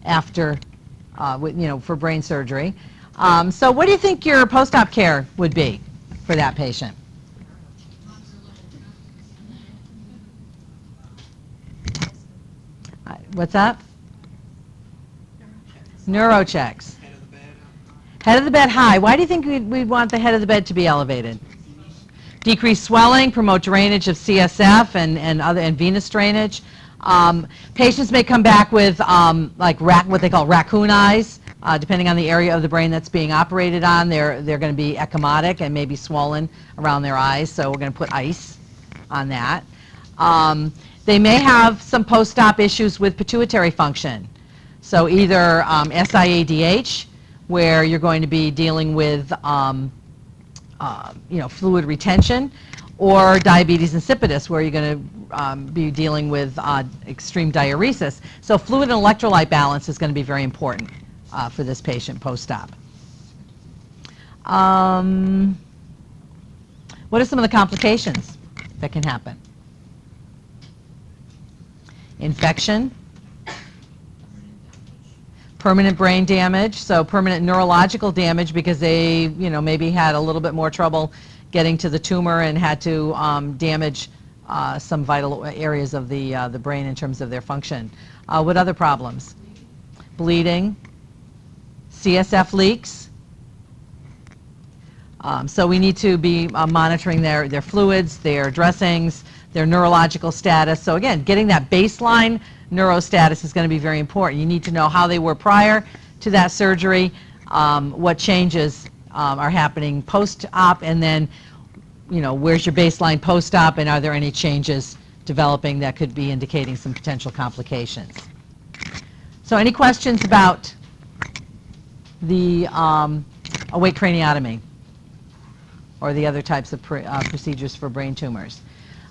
after, for brain surgery. So what do you think your post-op care would be for that patient? What's that? Neuro checks. Head of the bed high. Why do you think we'd want the head of the bed to be elevated? Decrease swelling, promote drainage of CSF and venous drainage. Patients may come back with what they call raccoon eyes. Depending on the area of the brain that's being operated on, they're going to be ecchymotic and maybe swollen around their eyes. So we're going to put ice on that. They may have some post-op issues with pituitary function. So either SIADH, where you're going to be dealing with fluid retention, or diabetes insipidus, where you're going to be dealing with extreme diuresis. So fluid and electrolyte balance is going to be very important for this patient post-op. What are some of the complications that can happen? Infection, permanent brain damage, so permanent neurological damage because they, maybe had a little bit more trouble getting to the tumor and had to damage some vital areas of the brain in terms of their function. What other problems? Bleeding, CSF leaks. So we need to be monitoring their fluids, their dressings, their neurological status. So again, getting that baseline neuro status is going to be very important. You need to know how they were prior to that surgery, what changes are happening post-op, and then, where's your baseline post-op, and are there any changes developing that could be indicating some potential complications. So any questions about the awake craniotomy or the other types of procedures for brain tumors?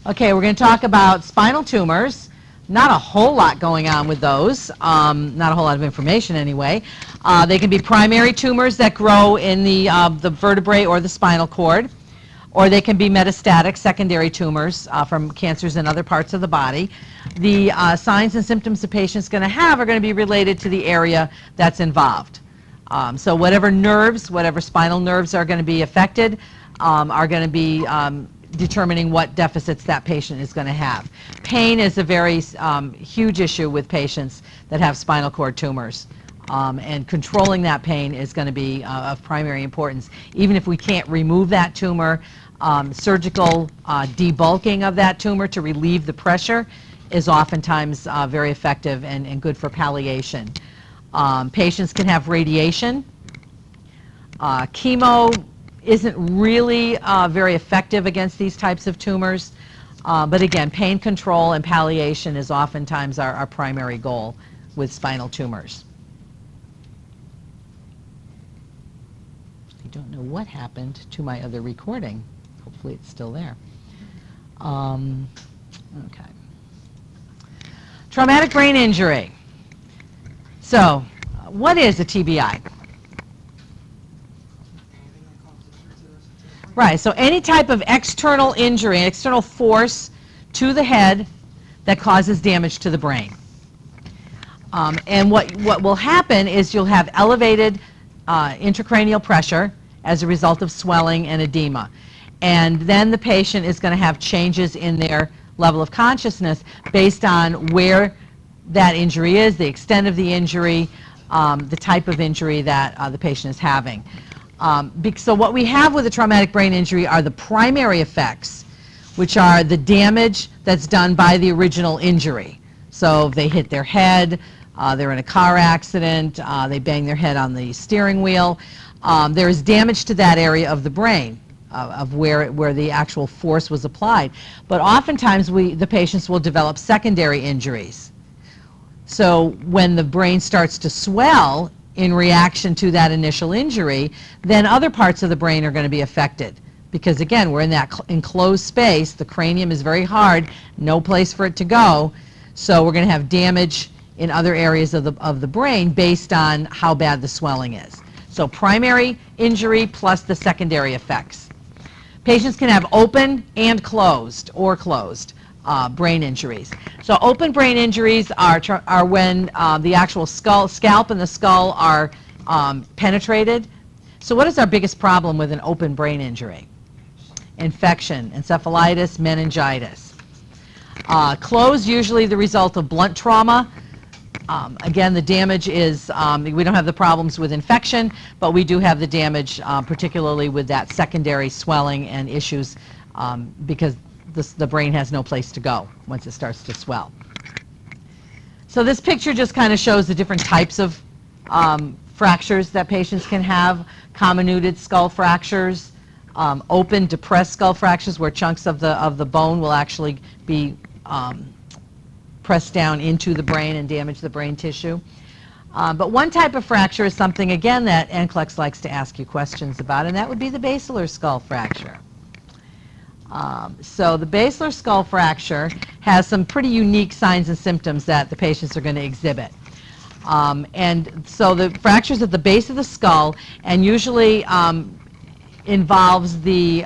Okay, we're going to talk about spinal tumors. Not a whole lot going on with those, not a whole lot of information anyway. They can be primary tumors that grow in the vertebrae or the spinal cord, or they can be metastatic secondary tumors from cancers in other parts of the body. The signs and symptoms the patient's going to have are going to be related to the area that's involved. So whatever spinal nerves are going to be affected are going to be determining what deficits that patient is going to have. Pain is a very huge issue with patients that have spinal cord tumors. And controlling that pain is going to be of primary importance. Even if we can't remove that tumor, surgical debulking of that tumor to relieve the pressure is oftentimes very effective and good for palliation. Patients can have radiation. Chemo isn't really very effective against these types of tumors. But again, pain control and palliation is oftentimes our primary goal with spinal tumors. I don't know what happened to my other recording. Hopefully it's still there. Okay. Traumatic brain injury. So, what is a TBI? Right, so any type of external injury, an external force to the head that causes damage to the brain. And what will happen is you'll have elevated intracranial pressure as a result of swelling and edema. And then the patient is going to have changes in their level of consciousness based on where that injury is, the extent of the injury, the type of injury that the patient is having. So what we have with a traumatic brain injury are the primary effects, which are the damage that's done by the original injury. So if they hit their head, they're in a car accident, they bang their head on the steering wheel, there is damage to that area of the brain of where the actual force was applied. But oftentimes the patients will develop secondary injuries. So when the brain starts to swell in reaction to that initial injury, then other parts of the brain are going to be affected. Because again, we're in that enclosed space, the cranium is very hard, no place for it to go, so we're going to have damage in other areas of the brain based on how bad the swelling is. So primary injury plus the secondary effects. Patients can have open and closed, or closed. brain injuries. So open brain injuries are when the actual scalp and the skull are penetrated. So what is our biggest problem with an open brain injury? Infection, encephalitis, meningitis. Closed, usually the result of blunt trauma. Again, the damage is, we don't have the problems with infection, but we do have the damage, particularly with that secondary swelling and issues, because the brain has no place to go once it starts to swell. So this picture just kind of shows the different types of fractures that patients can have. Comminuted skull fractures, open depressed skull fractures where chunks of the bone will actually be pressed down into the brain and damage the brain tissue. But one type of fracture is something, again, that NCLEX likes to ask you questions about, and that would be the basilar skull fracture. So the basilar skull fracture has some pretty unique signs and symptoms that the patients are going to exhibit. And so the fractures at the base of the skull, and usually involves the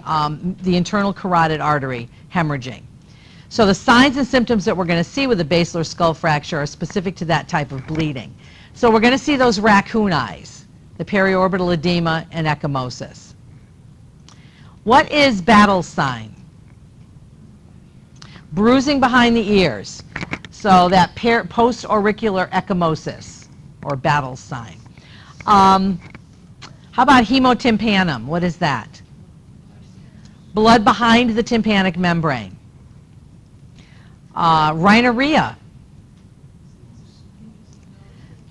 internal carotid artery hemorrhaging. So the signs and symptoms that we're going to see with a basilar skull fracture are specific to that type of bleeding. So we're going to see those raccoon eyes, the periorbital edema, and ecchymosis. What is battle sign? Bruising behind the ears. So that post-auricular ecchymosis, or battle sign. How about hemotympanum? What is that? Blood behind the tympanic membrane. Rhinorrhea.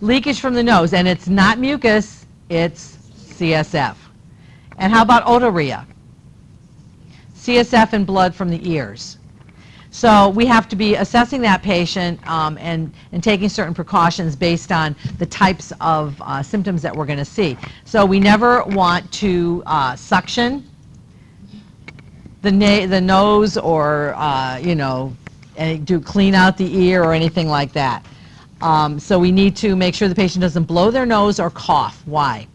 Leakage from the nose, and it's not mucus, it's CSF. And how about otorrhea? CSF and blood from the ears. So we have to be assessing that patient and taking certain precautions based on the types of symptoms that we're going to see. So we never want to suction the nose, or do clean out the ear or anything like that. So we need to make sure the patient doesn't blow their nose or cough. Why?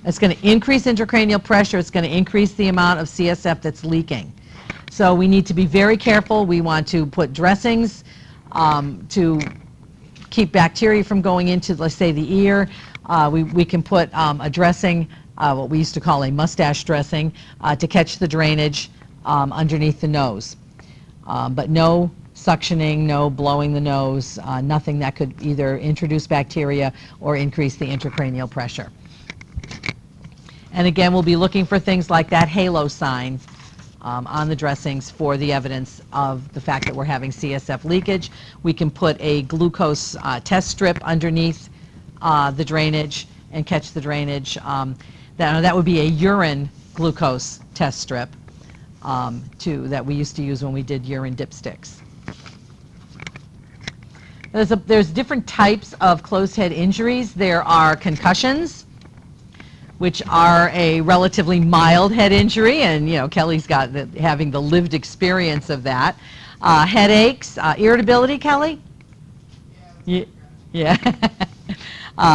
It's going to increase intracranial pressure. It's going to increase the amount of CSF that's leaking. So we need to be very careful. We want to put dressings to keep bacteria from going into, let's say, the ear. We can put a dressing, what we used to call a mustache dressing, to catch the drainage underneath the nose. But no suctioning, no blowing the nose, nothing that could either introduce bacteria or increase the intracranial pressure. And again, we'll be looking for things like that halo sign on the dressings for the evidence of the fact that we're having CSF leakage. We can put a glucose test strip underneath the drainage and catch the drainage. That would be a urine glucose test strip that we used to use when we did urine dipsticks. There's different types of closed head injuries. There are concussions, which are a relatively mild head injury, and Kelly's got having the lived experience of that. Headaches, irritability, Kelly? Yeah.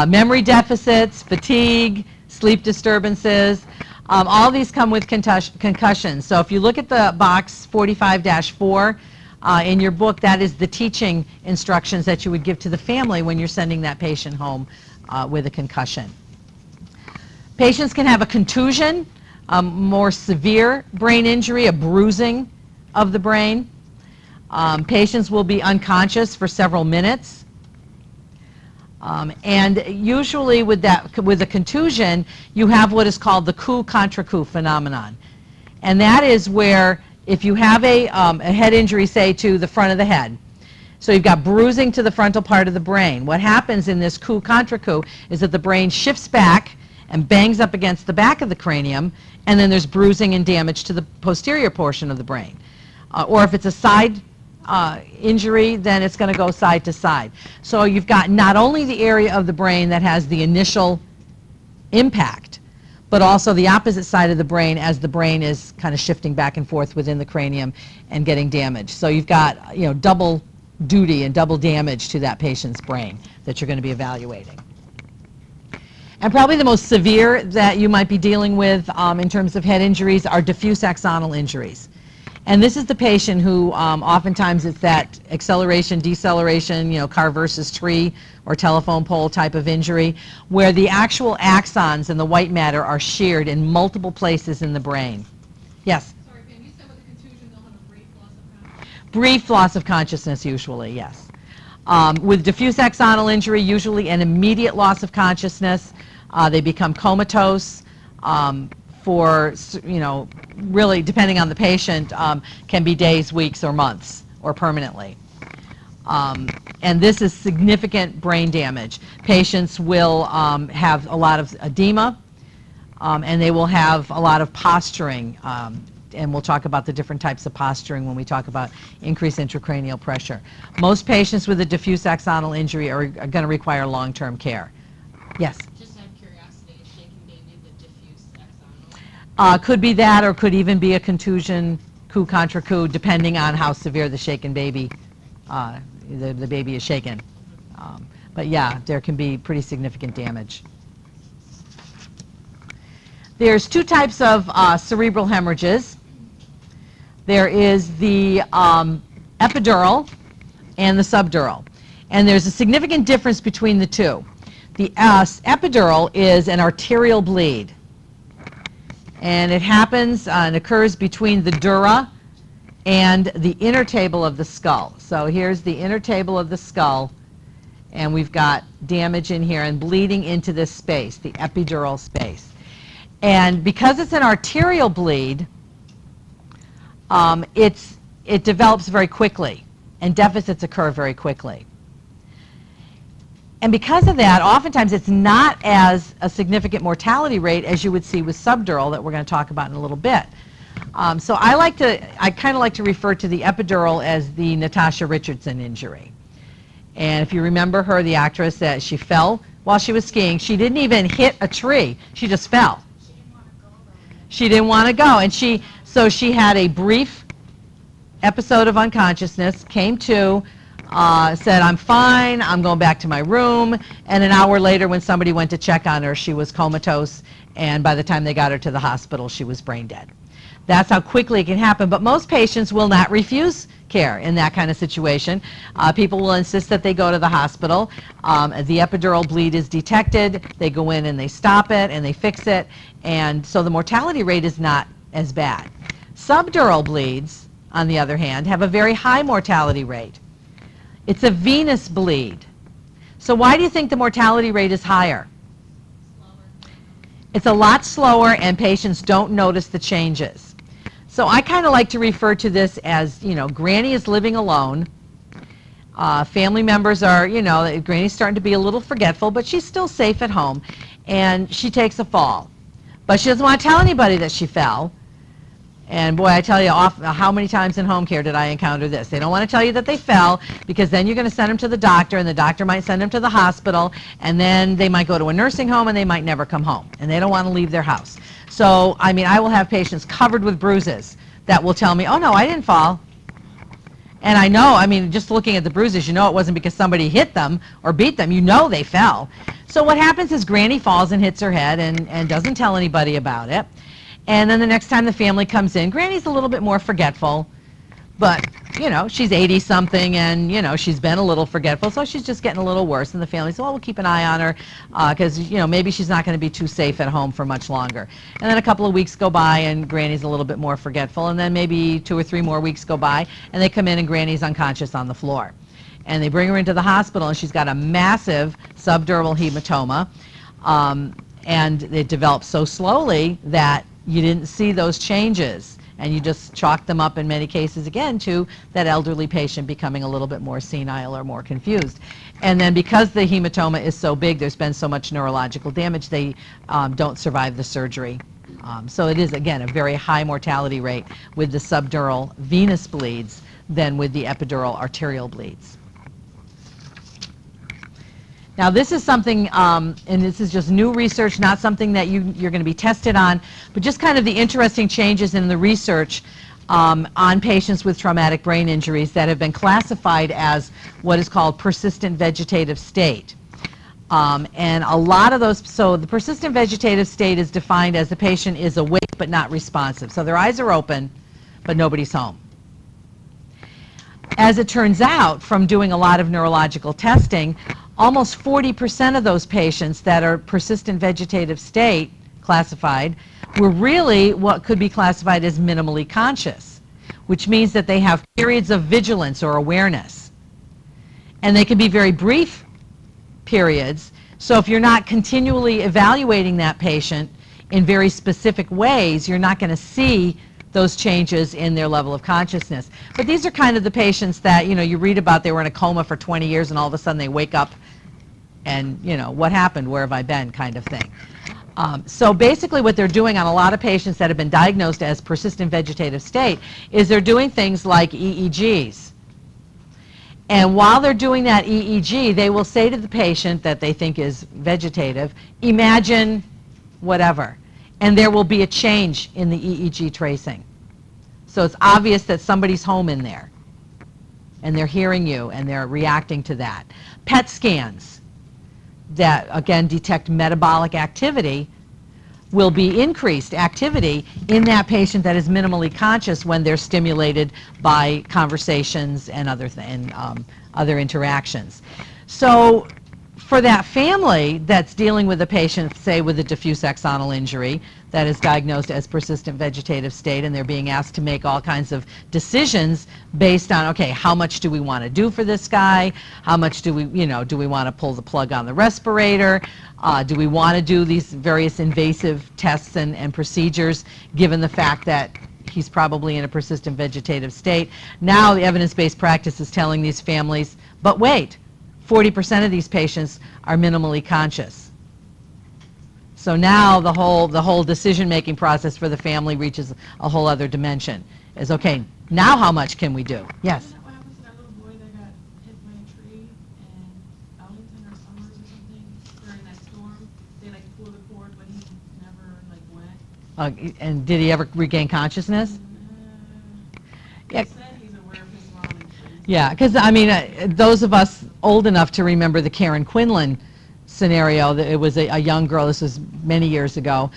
Memory deficits, fatigue, sleep disturbances. All these come with concussions. So if you look at the box 45-4 in your book, that is the teaching instructions that you would give to the family when you're sending that patient home with a concussion. Patients can have a contusion, more severe brain injury, a bruising of the brain. Patients will be unconscious for several minutes. And usually with a contusion, you have what is called the coup contra coup phenomenon. And that is where if you have a head injury, say, to the front of the head, so you've got bruising to the frontal part of the brain. What happens in this coup contra coup is that the brain shifts back and bangs up against the back of the cranium, and then there's bruising and damage to the posterior portion of the brain. Or if it's a side injury, then it's going to go side to side. So you've got not only the area of the brain that has the initial impact, but also the opposite side of the brain as the brain is kind of shifting back and forth within the cranium and getting damaged. So you've got double duty and double damage to that patient's brain that you're going to be evaluating. And probably the most severe that you might be dealing with in terms of head injuries are diffuse axonal injuries. And this is the patient who oftentimes it's that acceleration, deceleration, car versus tree or telephone pole type of injury, where the actual axons and the white matter are sheared in multiple places in the brain. Yes? Sorry, Pam, you said with a contusion they'll have a brief loss of consciousness? Brief loss of consciousness usually, yes. With diffuse axonal injury, usually an immediate loss of consciousness. They become comatose for, really depending on the patient, can be days, weeks, or months, or permanently. And this is significant brain damage. Patients will have a lot of edema, and they will have a lot of posturing. And we'll talk about the different types of posturing when we talk about increased intracranial pressure. Most patients with a diffuse axonal injury are going to require long-term care. Yes? Just out of curiosity, is shaken baby the diffuse axonal? Could be that, or could even be a contusion, coup contra coup, depending on how severe the shaken baby, the baby is shaken. But yeah, there can be pretty significant damage. There's two types of cerebral hemorrhages. There is the epidural and the subdural. And there's a significant difference between the two. The epidural is an arterial bleed. And it happens and occurs between the dura and the inner table of the skull. So here's the inner table of the skull, and we've got damage in here and bleeding into this space, the epidural space. And because it's an arterial bleed, it develops very quickly, and deficits occur very quickly. And because of that, oftentimes it's not as a significant mortality rate as you would see with subdural that we're going to talk about in a little bit. So I kind of like to refer to the epidural as the Natasha Richardson injury. And if you remember her, the actress, that she fell while she was skiing. She didn't even hit a tree. She just fell. She didn't want to go. And so she had a brief episode of unconsciousness, came to, said, I'm fine, I'm going back to my room. And an hour later, when somebody went to check on her, she was comatose. And by the time they got her to the hospital, she was brain dead. That's how quickly it can happen. But most patients will not refuse care in that kind of situation. People will insist that they go to the hospital. The epidural bleed is detected. They go in and they stop it and they fix it. And so the mortality rate is not as bad. Subdural bleeds, on the other hand, have a very high mortality rate. It's a venous bleed. So why do you think the mortality rate is higher? It's a lot slower, and patients don't notice the changes. So I kind of like to refer to this as, Granny is living alone. Family members are, Granny's starting to be a little forgetful, but she's still safe at home. And she takes a fall. But she doesn't want to tell anybody that she fell. And boy, I tell you, how many times in home care did I encounter this? They don't want to tell you that they fell, because then you're going to send them to the doctor, and the doctor might send them to the hospital, and then they might go to a nursing home, and they might never come home, and they don't want to leave their house. So, I will have patients covered with bruises that will tell me, oh no, I didn't fall. And I know, just looking at the bruises, it wasn't because somebody hit them or beat them. They fell. So what happens is Granny falls and hits her head and doesn't tell anybody about it. And then the next time the family comes in, Granny's a little bit more forgetful, but, she's 80-something, and, she's been a little forgetful, so she's just getting a little worse. And the family says, well, we'll keep an eye on her, because, maybe she's not going to be too safe at home for much longer. And then a couple of weeks go by, and Granny's a little bit more forgetful, and then maybe 2 or 3 more weeks go by, and they come in, and Granny's unconscious on the floor. And they bring her into the hospital, and she's got a massive subdural hematoma, and it develops so slowly that you didn't see those changes, and you just chalk them up in many cases again to that elderly patient becoming a little bit more senile or more confused. And then because the hematoma is so big, there's been so much neurological damage, they don't survive the surgery. So it is, again, a very high mortality rate with the subdural venous bleeds than with the epidural arterial bleeds. Now this is something, and this is just new research, not something that you're going to be tested on, but just kind of the interesting changes in the research on patients with traumatic brain injuries that have been classified as what is called persistent vegetative state. And a lot of those, so the persistent vegetative state is defined as the patient is awake but not responsive. So their eyes are open, but nobody's home. As it turns out, from doing a lot of neurological testing, almost 40% of those patients that are persistent vegetative state classified were really what could be classified as minimally conscious, which means that they have periods of vigilance or awareness. And they can be very brief periods. So if you're not continually evaluating that patient in very specific ways, you're not going to see those changes in their level of consciousness. But these are kind of the patients that, you read about, they were in a coma for 20 years and all of a sudden they wake up and, what happened, where have I been, kind of thing. So basically what they're doing on a lot of patients that have been diagnosed as persistent vegetative state is they're doing things like EEGs. And while they're doing that EEG, they will say to the patient that they think is vegetative, imagine whatever. And there will be a change in the EEG tracing. So it's obvious that somebody's home in there. And they're hearing you and they're reacting to that. PET scans that, again, detect metabolic activity will be increased activity in that patient that is minimally conscious when they're stimulated by conversations and other interactions. So for that family that's dealing with a patient, say, with a diffuse axonal injury that is diagnosed as persistent vegetative state, and they're being asked to make all kinds of decisions based on, okay, how much do we want to do for this guy? How much do we, do we want to pull the plug on the respirator? Do we want to do these various invasive tests and procedures, given the fact that he's probably in a persistent vegetative state? Now the evidence-based practice is telling these families, but wait, 40% of these patients are minimally conscious. So now the whole decision-making process for the family reaches a whole other dimension. Is, okay, now how much can we do? Yes? What happens to that little boy that got hit by a tree in Arlington or Summers or something during that storm? They pulled the cord, but he never went. And did he ever regain consciousness? He said he's aware of his surroundings. Yeah, because those of us old enough to remember the Karen Quinlan scenario, that it was a young girl, this was many years ago,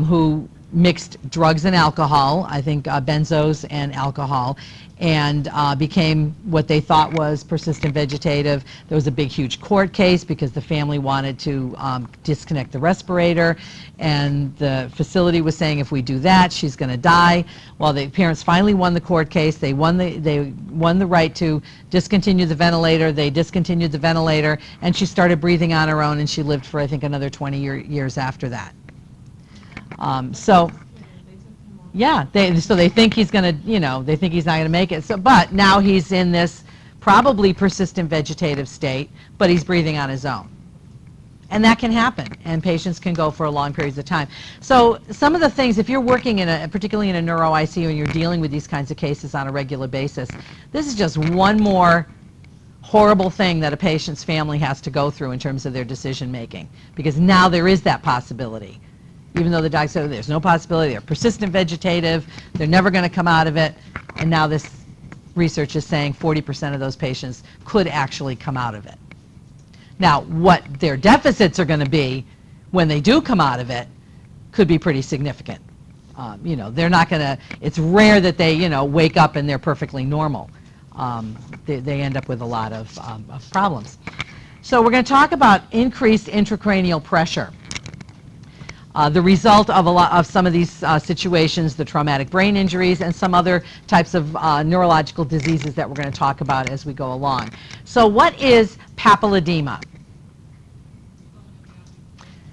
who mixed drugs and alcohol, I think benzos and alcohol, and became what they thought was persistent vegetative. There was a big, huge court case because the family wanted to disconnect the respirator, and the facility was saying, if we do that, she's going to die. Well, the parents finally won the court case. They won the right to discontinue the ventilator. They discontinued the ventilator, and she started breathing on her own, and she lived for, I think, another 20 years after that. Yeah, so they think he's going to, they think he's not going to make it. So, but now he's in this probably persistent vegetative state, but he's breathing on his own. And that can happen, and patients can go for long periods of time. So some of the things, if you're working particularly in a neuro ICU and you're dealing with these kinds of cases on a regular basis, this is just one more horrible thing that a patient's family has to go through in terms of their decision making, because now there is that possibility. Even though the doc said there's no possibility, they're persistent vegetative, they're never going to come out of it, and now this research is saying 40% of those patients could actually come out of it. Now, what their deficits are going to be when they do come out of it could be pretty significant. They're not going to, it's rare that they, wake up and they're perfectly normal. They end up with a lot of problems. So we're going to talk about increased intracranial pressure. The result of some of these situations, the traumatic brain injuries, and some other types of neurological diseases that we're going to talk about as we go along. So what is papilledema?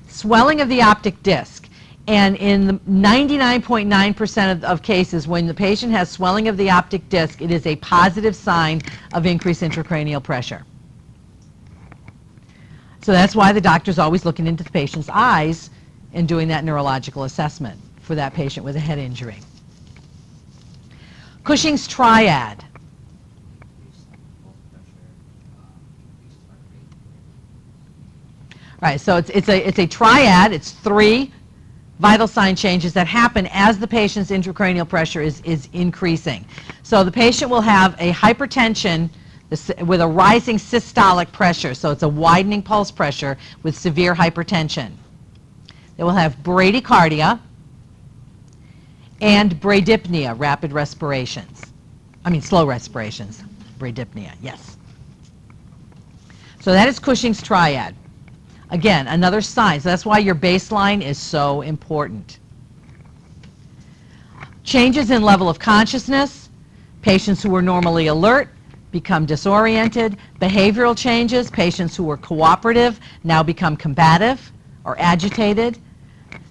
Swelling of the optic disc. And in 99.9% of cases, when the patient has swelling of the optic disc, it is a positive sign of increased intracranial pressure. So that's why the doctor's always looking into the patient's eyes and doing that neurological assessment for that patient with a head injury. Cushing's triad. Right, so it's a triad. It's 3 vital sign changes that happen as the patient's intracranial pressure is increasing. So the patient will have a hypertension with a rising systolic pressure, so it's a widening pulse pressure with severe hypertension. They will have bradycardia, and bradypnea, rapid respirations. I mean slow respirations. Bradypnea, yes. So that is Cushing's triad. Again, another sign. So that's why your baseline is so important. Changes in level of consciousness. Patients who were normally alert become disoriented. Behavioral changes. Patients who were cooperative now become combative or agitated.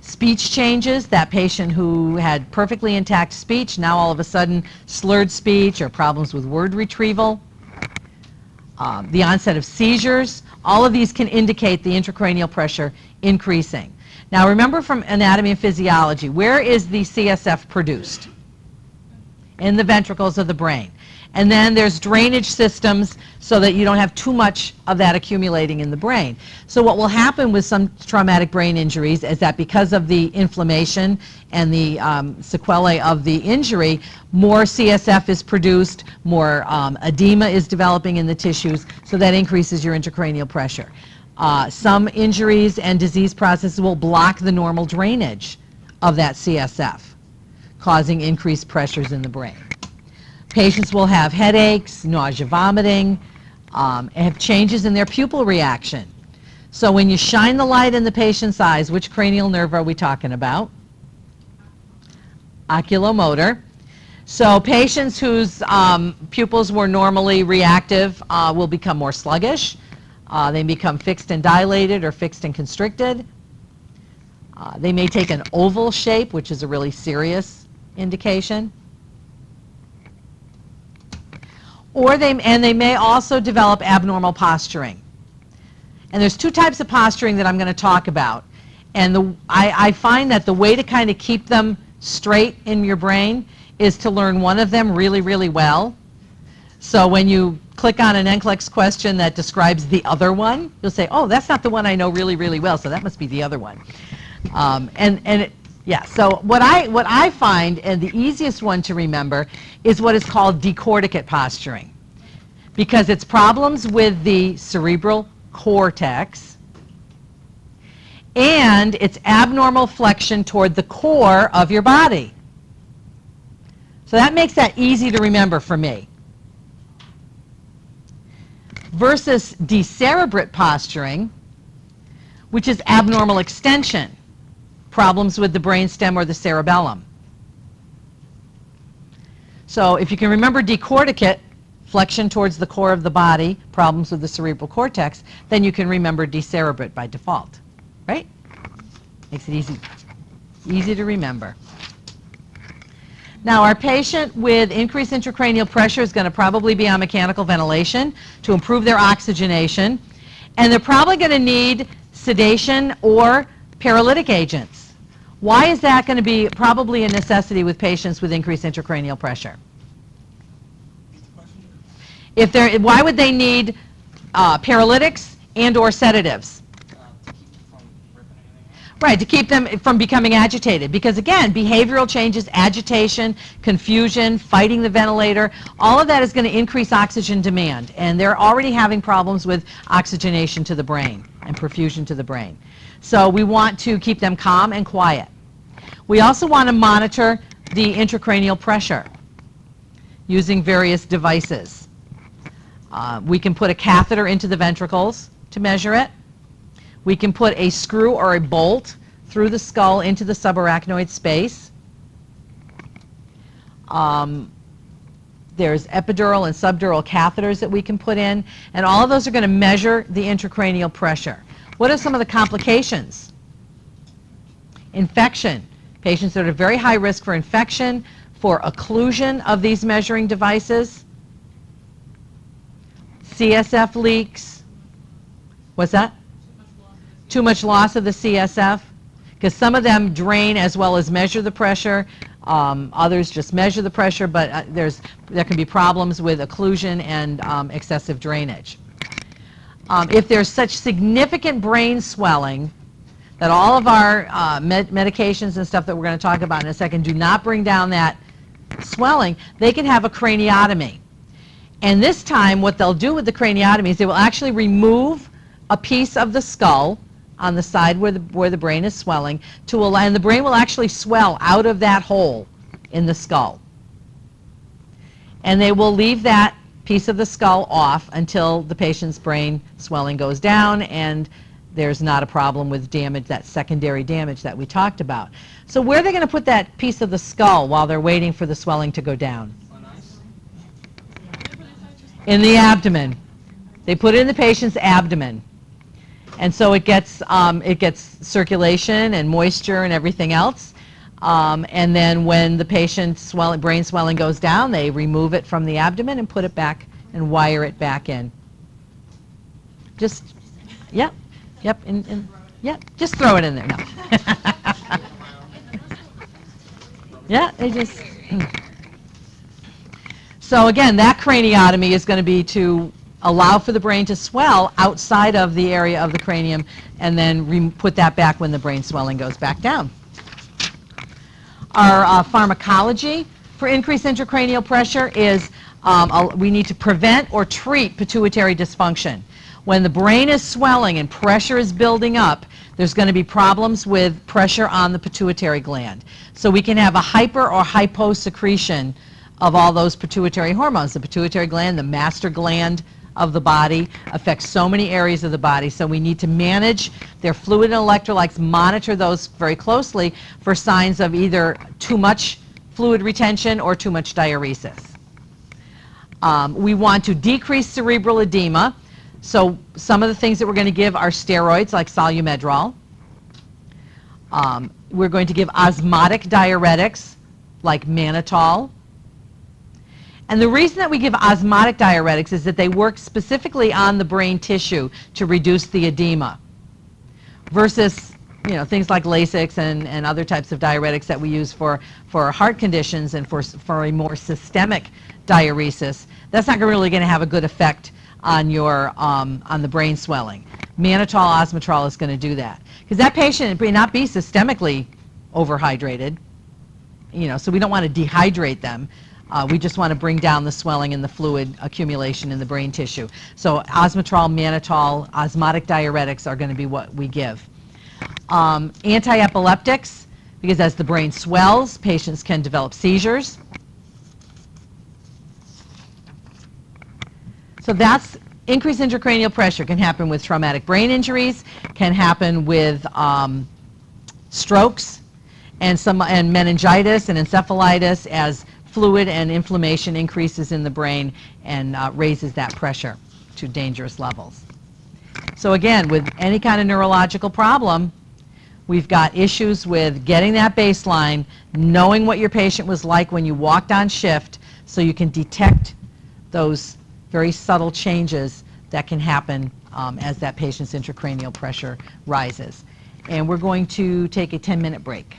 Speech changes. That patient who had perfectly intact speech, now all of a sudden slurred speech or problems with word retrieval. The onset of seizures. All of these can indicate the intracranial pressure increasing. Now remember from anatomy and physiology, where is the CSF produced? In the ventricles of the brain. And then there's drainage systems so that you don't have too much of that accumulating in the brain. So what will happen with some traumatic brain injuries is that because of the inflammation and the sequelae of the injury, more CSF is produced, more edema is developing in the tissues, so that increases your intracranial pressure. Some injuries and disease processes will block the normal drainage of that CSF, causing increased pressures in the brain. Patients will have headaches, nausea, vomiting, and have changes in their pupil reaction. So when you shine the light in the patient's eyes, which cranial nerve are we talking about? Oculomotor. So patients whose pupils were normally reactive will become more sluggish. They become fixed and dilated or fixed and constricted. They may take an oval shape, which is a really serious indication. Or they may also develop abnormal posturing. And there's two types of posturing that I'm going to talk about. And I find that the way to kind of keep them straight in your brain is to learn one of them really, really well. So when you click on an NCLEX question that describes the other one, you'll say, oh, that's not the one I know really, really well, so that must be the other one. Yeah, so what I find, and the easiest one to remember, is what is called decorticate posturing, because it's problems with the cerebral cortex, and it's abnormal flexion toward the core of your body. So that makes that easy to remember for me. Versus decerebrate posturing, which is abnormal extension, problems with the brainstem or the cerebellum. So if you can remember decorticate, flexion towards the core of the body, problems with the cerebral cortex, then you can remember decerebrate by default, right? Makes it easy to remember. Now our patient with increased intracranial pressure is going to probably be on mechanical ventilation to improve their oxygenation, and they're probably going to need sedation or paralytic agents. Why is that going to be probably a necessity with patients with increased intracranial pressure? Why would they need paralytics and or sedatives? Right, to keep them from becoming agitated. Because again, behavioral changes, agitation, confusion, fighting the ventilator, all of that is going to increase oxygen demand. And they're already having problems with oxygenation to the brain and perfusion to the brain. So we want to keep them calm and quiet. We also want to monitor the intracranial pressure using various devices. We can put a catheter into the ventricles to measure it. We can put a screw or a bolt through the skull into the subarachnoid space. There's epidural and subdural catheters that we can put in, and all of those are going to measure the intracranial pressure. What are some of the complications? Infection. Patients that are at very high risk for infection, for occlusion of these measuring devices. CSF leaks. What's that? Too much loss of the CSF, because some of them drain as well as measure the pressure. Others just measure the pressure, but there can be problems with occlusion and excessive drainage. If there's such significant brain swelling that all of our medications and stuff that we're going to talk about in a second do not bring down that swelling, they can have a craniotomy. And this time what they'll do with the craniotomy is they will actually remove a piece of the skull on the side where the brain is swelling, and the brain will actually swell out of that hole in the skull. And they will leave that piece of the skull off until the patient's brain swelling goes down and there's not a problem with damage, that secondary damage that we talked about. So where are they going to put that piece of the skull while they're waiting for the swelling to go down? In the abdomen. They put it in the patient's abdomen. And so it gets circulation and moisture and everything else. And then when the patient's brain swelling goes down, they remove it from the abdomen and put it back and wire it back in. Just, yep, yep, just throw it in there. No. Yeah, they just. So again, that craniotomy is going to be to allow for the brain to swell outside of the area of the cranium and then put that back when the brain swelling goes back down. Our pharmacology for increased intracranial pressure is we need to prevent or treat pituitary dysfunction. When the brain is swelling and pressure is building up, there's going to be problems with pressure on the pituitary gland. So we can have a hyper or hyposecretion of all those pituitary hormones. The pituitary gland, the master gland of the body, affects so many areas of the body. So we need to manage their fluid and electrolytes, monitor those very closely for signs of either too much fluid retention or too much diuresis. We want to decrease cerebral edema. So some of the things that we're going to give are steroids like solumedrol. We're going to give osmotic diuretics like mannitol. And the reason that we give osmotic diuretics is that they work specifically on the brain tissue to reduce the edema versus things like Lasix and other types of diuretics that we use for heart conditions and for a more systemic diuresis. That's not really going to have a good effect on your on the brain swelling. Mannitol, osmotrol is going to do that because that patient may not be systemically overhydrated, so we don't want to dehydrate them. We just want to bring down the swelling and the fluid accumulation in the brain tissue. So osmotrol, mannitol, osmotic diuretics are going to be what we give. Anti-epileptics, because as the brain swells, patients can develop seizures. So that's increased intracranial pressure can happen with traumatic brain injuries, can happen with strokes, and meningitis and encephalitis as fluid and inflammation increases in the brain and raises that pressure to dangerous levels. So again, with any kind of neurological problem, we've got issues with getting that baseline, knowing what your patient was like when you walked on shift so you can detect those very subtle changes that can happen as that patient's intracranial pressure rises. And we're going to take a 10-minute break.